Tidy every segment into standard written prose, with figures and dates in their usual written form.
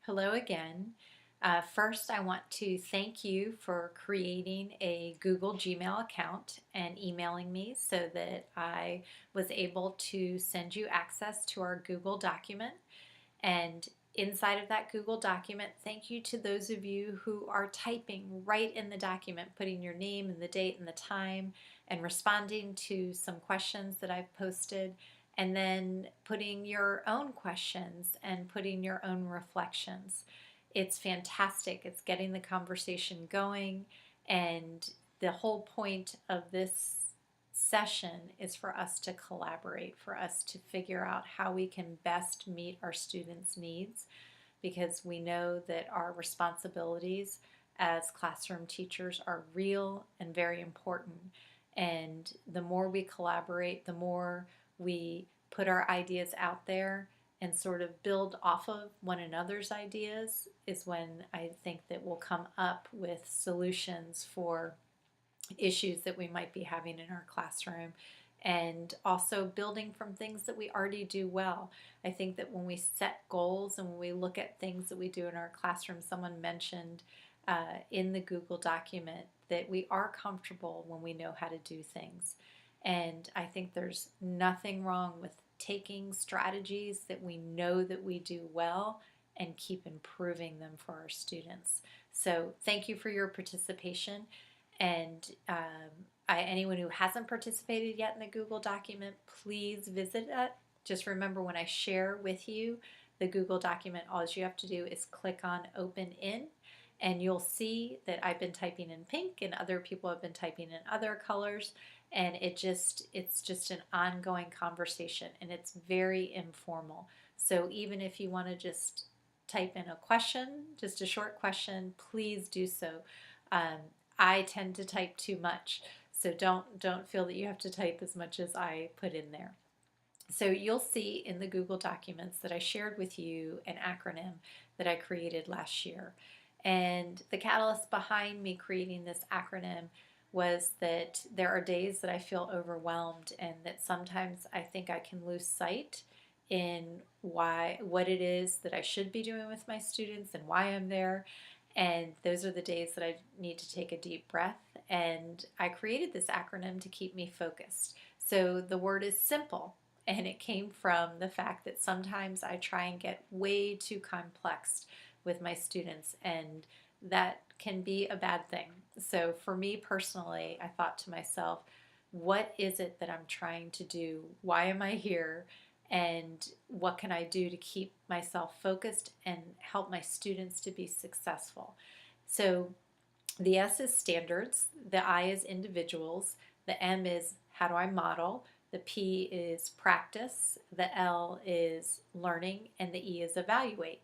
Hello again. First, I want to thank you for creating a Google Gmail account and emailing me so that I was able to send you access to our Google document. And inside of that Google document, thank you to those of you who are typing right in the document, putting your name and the date and the time, and responding to some questions that I've posted, and then putting your own questions and putting your own reflections. It's fantastic. It's getting the conversation going, and the whole point of this session is for us to collaborate, for us to figure out how we can best meet our students' needs, because we know that our responsibilities as classroom teachers are real and very important. And the more we collaborate, the more we put our ideas out there and sort of build off of one another's ideas is when I think that we'll come up with solutions for issues that we might be having in our classroom, and also building from things that we already do well. I think that when we set goals and when we look at things that we do in our classroom, someone mentioned in the Google document that we are comfortable when we know how to do things. And I think there's nothing wrong with taking strategies that we know that we do well and keep improving them for our students. So thank you for your participation. And anyone who hasn't participated yet in the Google document, please visit it. Just remember, when I share with you the Google document, all you have to do is click on Open In, and you'll see that I've been typing in pink and other people have been typing in other colors, and it's just an ongoing conversation, and it's very informal. So even if you want to just type in a question, just a short question, please do so. Um, I tend to type too much, so don't feel that you have to type as much as I put in there. So you'll see in the Google Documents that I shared with you an acronym that I created last year. And the catalyst behind me creating this acronym was that there are days that I feel overwhelmed, and that sometimes I think I can lose sight in what it is that I should be doing with my students and why I'm there. And those are the days that I need to take a deep breath. And I created this acronym to keep me focused. So the word is simple. And it came from the fact that sometimes I try and get way too complex with my students, and that can be a bad thing. So for me personally, I thought to myself, what is it that I'm trying to do? Why am I here? And what can I do to keep myself focused and help my students to be successful? So the S is standards, the I is individuals, the M is how do I model, the P is practice, the L is learning, and the E is evaluate.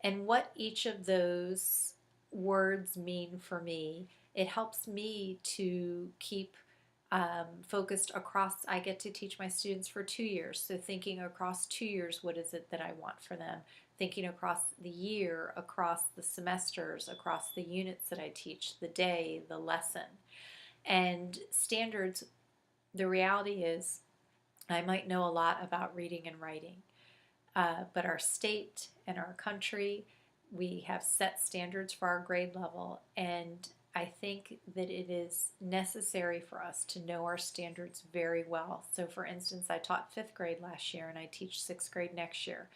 And what each of those words mean for me, it helps me to keep focused across. I get to teach my students for 2 years, so thinking across 2 years, what is it that I want for them? Thinking across the year, across the semesters, across the units that I teach, the day, the lesson. And standards, the reality is I might know a lot about reading and writing, but our state and our country, we have set standards for our grade level, and I think that it is necessary for us to know our standards very well. So for instance, I taught 5th grade last year and I teach 6th grade next year.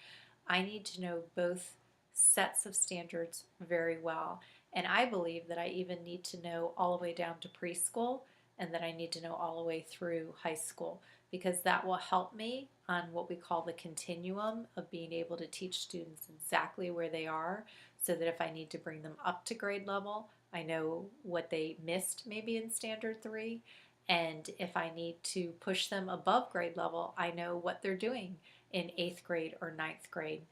I need to know both sets of standards very well. And I believe that I even need to know all the way down to preschool, and that I need to know all the way through high school, because that will help me on what we call the continuum of being able to teach students exactly where they are, so that if I need to bring them up to grade level, I know what they missed maybe in standard 3. And if I need to push them above grade level, I know what they're doing in 8th grade or 9th grade.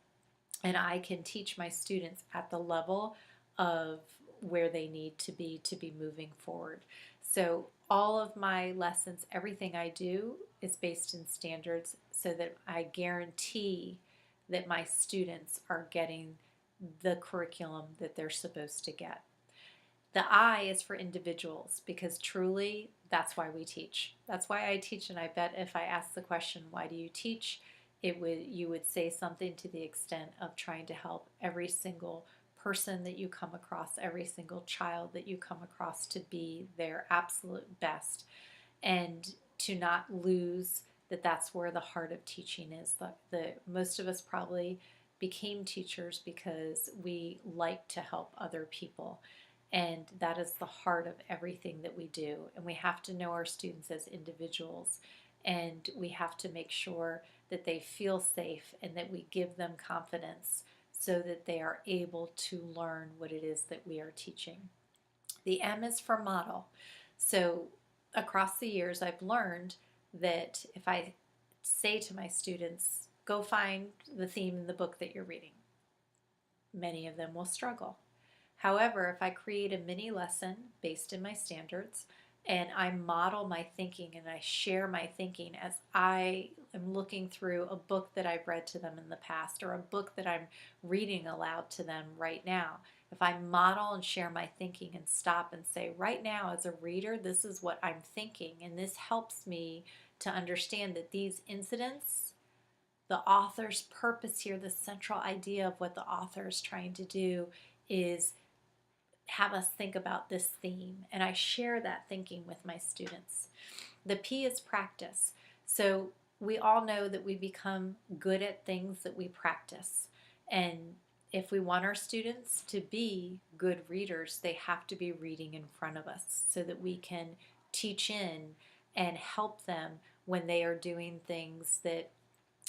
And I can teach my students at the level of where they need to be moving forward. So all of my lessons, everything I do is based in standards, so that I guarantee that my students are getting the curriculum that they're supposed to get. The I is for individuals, because truly that's why we teach. That's why I teach, and I bet if I ask the question, why do you teach? you would say something to the extent of trying to help every single person that you come across, every single child that you come across, to be their absolute best, and to not lose that that's where the heart of teaching is. The most of us probably became teachers because we like to help other people, and that is the heart of everything that we do. And we have to know our students as individuals, and we have to make sure that they feel safe and that we give them confidence so that they are able to learn what it is that we are teaching. The M is for model. So across the years, I've learned that if I say to my students, go find the theme in the book that you're reading, many of them will struggle. However, if I create a mini lesson based in my standards and I model my thinking and I share my thinking as I am looking through a book that I've read to them in the past or a book that I'm reading aloud to them right now, if I model and share my thinking and stop and say, right now as a reader, this is what I'm thinking, and this helps me to understand that these incidents, the author's purpose here, the central idea of what the author is trying to do is have us think about this theme, and I share that thinking with my students. The P is practice. So we all know that we become good at things that we practice, and if we want our students to be good readers, they have to be reading in front of us so that we can teach in and help them when they are doing things that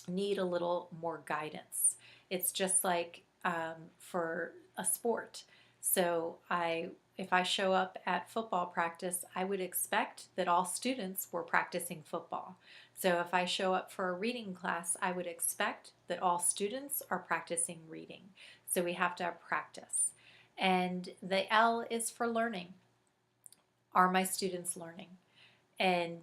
need a little more guidance. It's just like for a sport. So if I show up at football practice, I would expect that all students were practicing football. So if I show up for a reading class, I would expect that all students are practicing reading. So we have to have practice. And the L is for learning. Are my students learning? And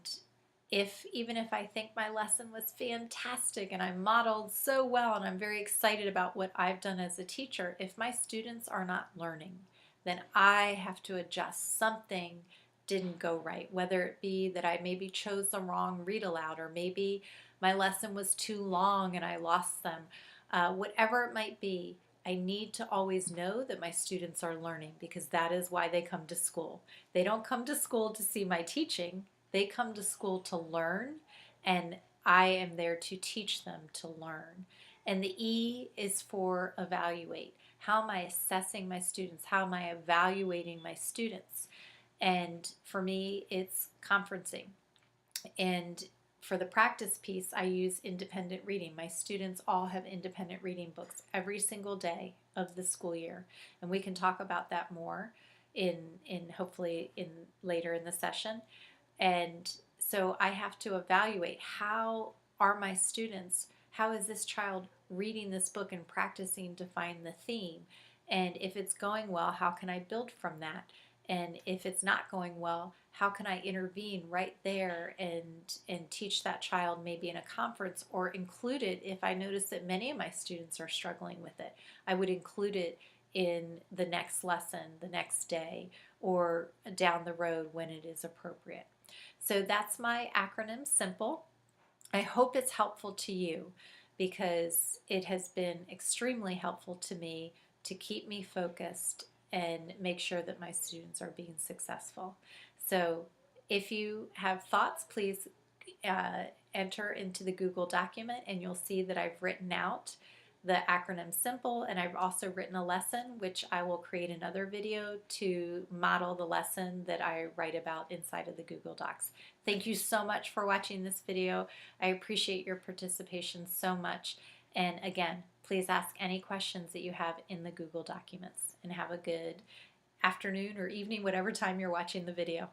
even if I think my lesson was fantastic and I modeled so well and I'm very excited about what I've done as a teacher, if my students are not learning, then I have to adjust. Something didn't go right, whether it be that I maybe chose the wrong read aloud, or maybe my lesson was too long and I lost them. Whatever it might be, I need to always know that my students are learning, because that is why they come to school. They don't come to school to see my teaching. They come to school to learn, and I am there to teach them to learn. And the E is for evaluate. How am I assessing my students? How am I evaluating my students? And for me, it's conferencing. And for the practice piece, I use independent reading. My students all have independent reading books every single day of the school year. And we can talk about that more in hopefully in later in the session. And so I have to evaluate, how are my students, how is this child reading this book and practicing to find the theme? And if it's going well, how can I build from that? And if it's not going well, how can I intervene right there and teach that child maybe in a conference, or include it if I notice that many of my students are struggling with it. I would include it in the next lesson, the next day, or down the road when it is appropriate. So that's my acronym, SIMPLE. I hope it's helpful to you, because it has been extremely helpful to me to keep me focused and make sure that my students are being successful. So if you have thoughts, please enter into the Google document, and you'll see that I've written out the acronym SIMPLE, and I've also written a lesson, which I will create another video to model the lesson that I write about inside of the Google Docs. Thank you so much for watching this video. I appreciate your participation so much. And again, please ask any questions that you have in the Google documents, and have a good afternoon or evening, whatever time you're watching the video.